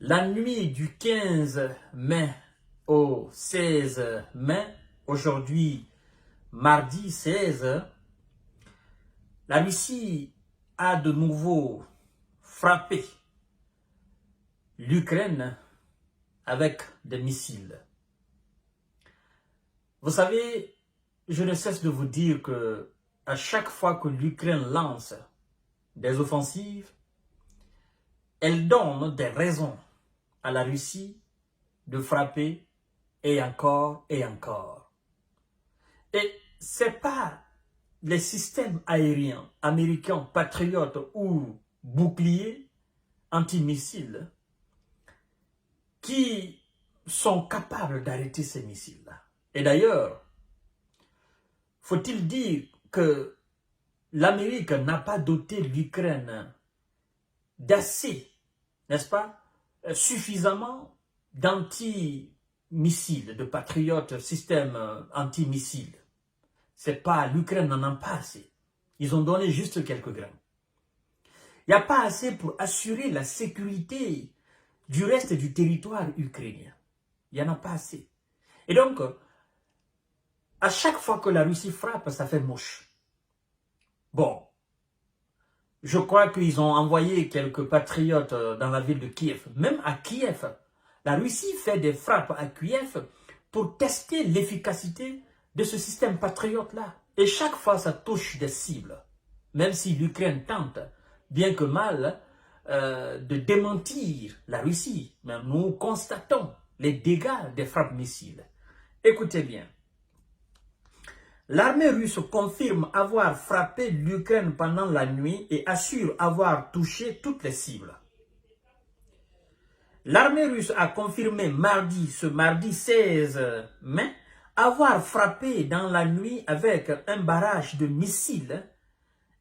La nuit du 15 mai au 16 mai, aujourd'hui mardi 16, la Russie a de nouveau frappé l'Ukraine avec des missiles. Vous savez, je ne cesse de vous dire que à chaque fois que l'Ukraine lance des offensives, elle donne des raisons à la Russie de frapper et encore et encore. Et ce n'est pas les systèmes aériens américains patriotes ou boucliers antimissiles qui sont capables d'arrêter ces missiles-là. Et d'ailleurs, faut-il dire que l'Amérique n'a pas doté l'Ukraine d'assez, n'est-ce pas, suffisamment d'anti-missiles, de patriotes, systèmes anti-missiles. C'est pas, l'Ukraine n'en a pas assez. Ils ont donné juste quelques grains. Il n'y a pas assez pour assurer la sécurité du reste du territoire ukrainien. Il n'y en a pas assez. Et donc, à chaque fois que la Russie frappe, ça fait moche. Bon, je crois qu'ils ont envoyé quelques patriotes dans la ville de Kiev. Même à Kiev, la Russie fait des frappes à Kiev pour tester l'efficacité de ce système patriote-là. Et chaque fois, ça touche des cibles. Même si l'Ukraine tente, bien que mal, de démentir la Russie. Mais nous constatons les dégâts des frappes missiles. Écoutez bien. L'armée russe confirme avoir frappé l'Ukraine pendant la nuit et assure avoir touché toutes les cibles. L'armée russe a confirmé ce mardi 16 mai, avoir frappé dans la nuit avec un barrage de missiles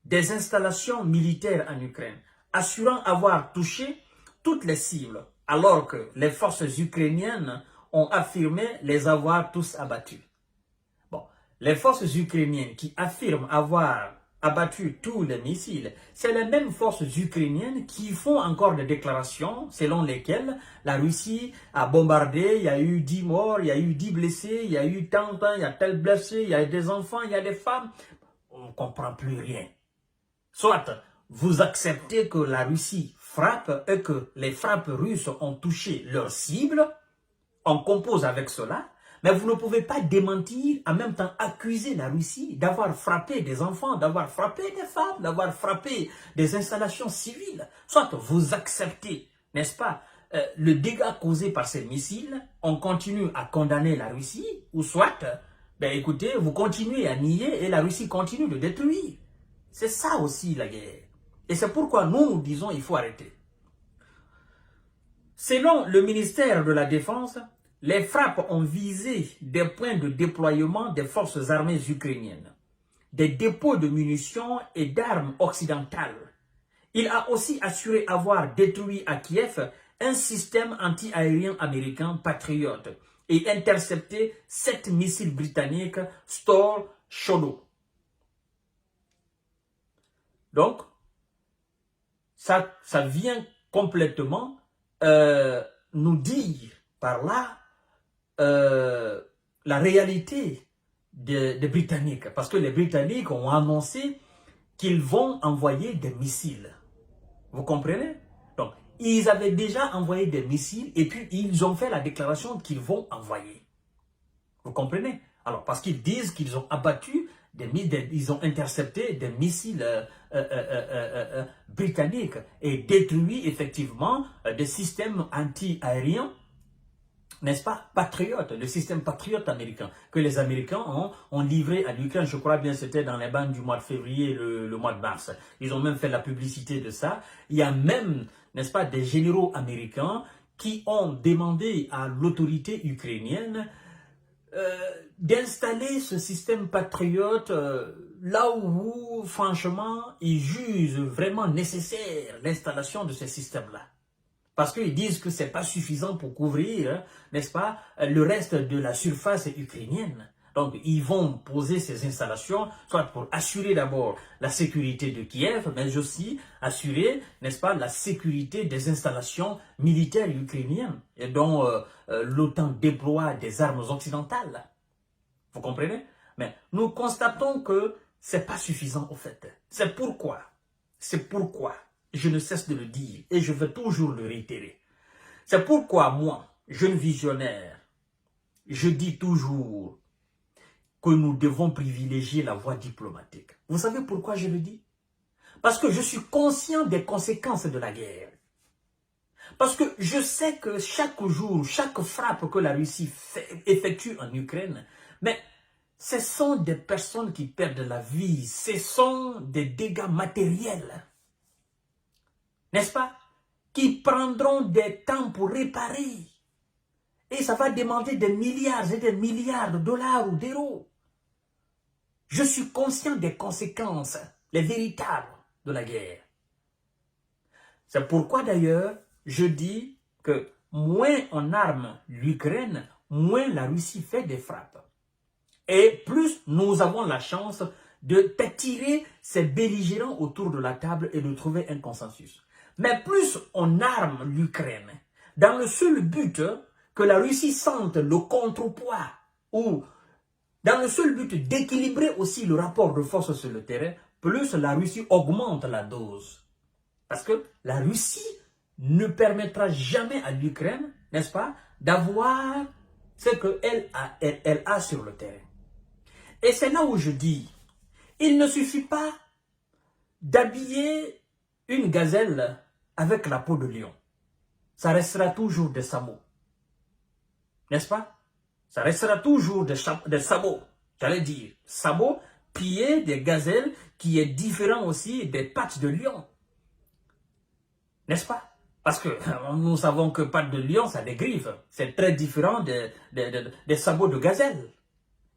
des installations militaires en Ukraine, assurant avoir touché toutes les cibles, alors que les forces ukrainiennes ont affirmé les avoir tous abattus. Bon, les forces ukrainiennes qui affirment avoir abattu tous les missiles, c'est les mêmes forces ukrainiennes qui font encore des déclarations selon lesquelles la Russie a bombardé, il y a eu 10 morts, il y a eu 10 blessés, il y a eu tant, il y a tel blessé, il y a des enfants, il y a des femmes. On ne comprend plus rien. Soit vous acceptez que la Russie frappe et que les frappes russes ont touché leur cible, on compose avec cela, mais vous ne pouvez pas démentir, en même temps accuser la Russie d'avoir frappé des enfants, d'avoir frappé des femmes, d'avoir frappé des installations civiles. Soit vous acceptez, n'est-ce pas, le dégât causé par ces missiles, on continue à condamner la Russie, ou soit, ben écoutez, vous continuez à nier et la Russie continue de détruire. C'est ça aussi la guerre. Et c'est pourquoi nous disons qu'il faut arrêter. Selon le ministère de la Défense, les frappes ont visé des points de déploiement des forces armées ukrainiennes, des dépôts de munitions et d'armes occidentales. Il a aussi assuré avoir détruit à Kiev un système anti-aérien américain Patriot et intercepté 7 missiles britanniques Storm Shadow. Donc, ça vient complètement nous dire par là la réalité des Britanniques. Parce que les Britanniques ont annoncé qu'ils vont envoyer des missiles. Vous comprenez? Donc, ils avaient déjà envoyé des missiles et puis ils ont fait la déclaration qu'ils vont envoyer. Vous comprenez? Alors, parce qu'ils disent qu'ils ont abattu, ils ont intercepté des missiles britanniques et détruit effectivement des systèmes anti-aériens, n'est-ce pas, patriotes, le système patriote américain, que les Américains ont livré à l'Ukraine, je crois bien c'était dans les bandes du mois de février, le mois de mars. Ils ont même fait la publicité de ça. Il y a même, n'est-ce pas, des généraux américains qui ont demandé à l'autorité ukrainienne d'installer ce système patriote là où, franchement, ils jugent vraiment nécessaire l'installation de ce système-là. Parce qu'ils disent que ce n'est pas suffisant pour couvrir, n'est-ce pas, le reste de la surface ukrainienne. Donc, ils vont poser ces installations, soit pour assurer d'abord la sécurité de Kiev, mais aussi assurer, n'est-ce pas, la sécurité des installations militaires ukrainiennes, et dont l'OTAN déploie des armes occidentales. Vous comprenez? Mais nous constatons que c'est pas suffisant, au fait. C'est pourquoi, je ne cesse de le dire, et je vais toujours le réitérer. C'est pourquoi moi, jeune visionnaire, je dis toujours que nous devons privilégier la voie diplomatique. Vous savez pourquoi je le dis? Parce que je suis conscient des conséquences de la guerre. Parce que je sais que chaque jour, chaque frappe que la Russie effectue en Ukraine, mais ce sont des personnes qui perdent la vie, ce sont des dégâts matériels, n'est-ce pas? Qui prendront des temps pour réparer. Et ça va demander des milliards et des milliards de dollars ou d'euros. Je suis conscient des conséquences, les véritables, de la guerre. C'est pourquoi d'ailleurs, je dis que moins on arme l'Ukraine, moins la Russie fait des frappes. Et plus nous avons la chance d'attirer ces belligérants autour de la table et de trouver un consensus. Mais plus on arme l'Ukraine, dans le seul but que la Russie sente le contrepoids, ou dans le seul but d'équilibrer aussi le rapport de force sur le terrain, plus la Russie augmente la dose. Parce que la Russie ne permettra jamais à l'Ukraine, n'est-ce pas, d'avoir ce qu'elle a sur le terrain. Et c'est là où je dis, il ne suffit pas d'habiller une gazelle avec la peau de lion. Ça restera toujours des sabots. N'est-ce pas? Ça restera toujours des sabots. J'allais dire, sabots, pieds des gazelles, qui est différent aussi des pattes de lion. N'est-ce pas? Parce que nous savons que pattes de lion, ça a des griffes. C'est très différent des sabots de gazelle.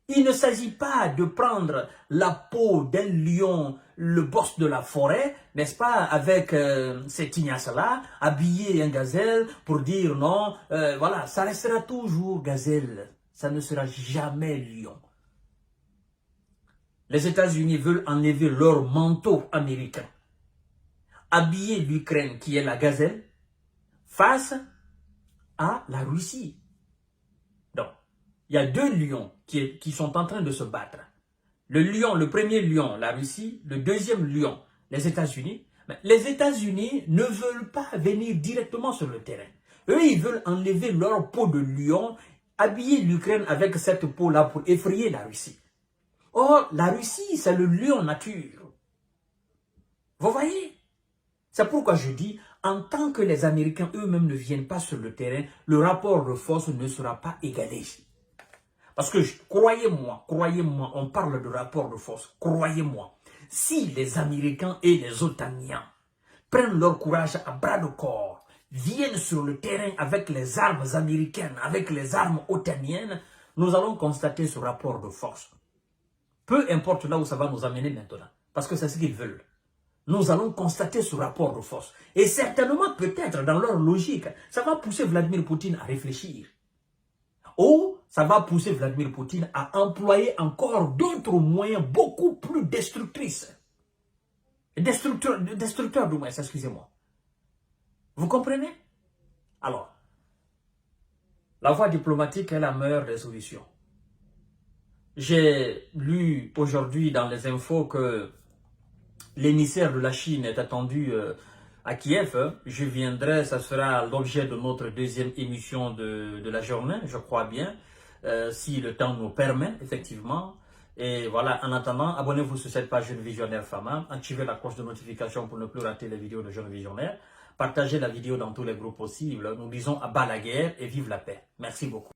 Il ne s'agit pas de prendre la peau d'un lion, le boss de la forêt, n'est-ce pas, avec ces tignasses-là, habiller un gazelle pour dire non, voilà, ça restera toujours gazelle, ça ne sera jamais lion. Les États-Unis veulent enlever leur manteau américain, habiller l'Ukraine, qui est la gazelle, face à la Russie. Donc, il y a deux lions qui sont en train de se battre. Le lion, le premier lion, la Russie, le deuxième lion, les États-Unis. Mais les États-Unis ne veulent pas venir directement sur le terrain. Eux, ils veulent enlever leur peau de lion, habiller l'Ukraine avec cette peau-là pour effrayer la Russie. Or, la Russie, c'est le lion nature. Vous voyez? C'est pourquoi je dis, en tant que les Américains eux-mêmes ne viennent pas sur le terrain, le rapport de force ne sera pas égalé. Parce que, croyez-moi, on parle de rapport de force, croyez-moi, si les Américains et les OTANiens prennent leur courage à bras de corps, viennent sur le terrain avec les armes américaines, avec les armes otaniennes, nous allons constater ce rapport de force. Peu importe là où ça va nous amener maintenant, parce que c'est ce qu'ils veulent. Nous allons constater ce rapport de force. Et certainement, peut-être, dans leur logique, ça va pousser Vladimir Poutine à réfléchir. Ou ça va pousser Vladimir Poutine à employer encore d'autres moyens beaucoup plus destructrices. Destructeurs du moins, excusez-moi. Vous comprenez? Alors, la voie diplomatique est la meilleure des solutions. J'ai lu aujourd'hui dans les infos que l'émissaire de la Chine est attendu à Kiev. Je viendrai, ça sera l'objet de notre deuxième émission de la journée, je crois bien, si le temps nous permet, effectivement. Et voilà, en attendant, abonnez-vous sur cette page Jeune Visionnaire Fama, activez la cloche de notification pour ne plus rater les vidéos de Jeunes Visionnaires, partagez la vidéo dans tous les groupes possibles. Nous disons à bas la guerre et vive la paix. Merci beaucoup.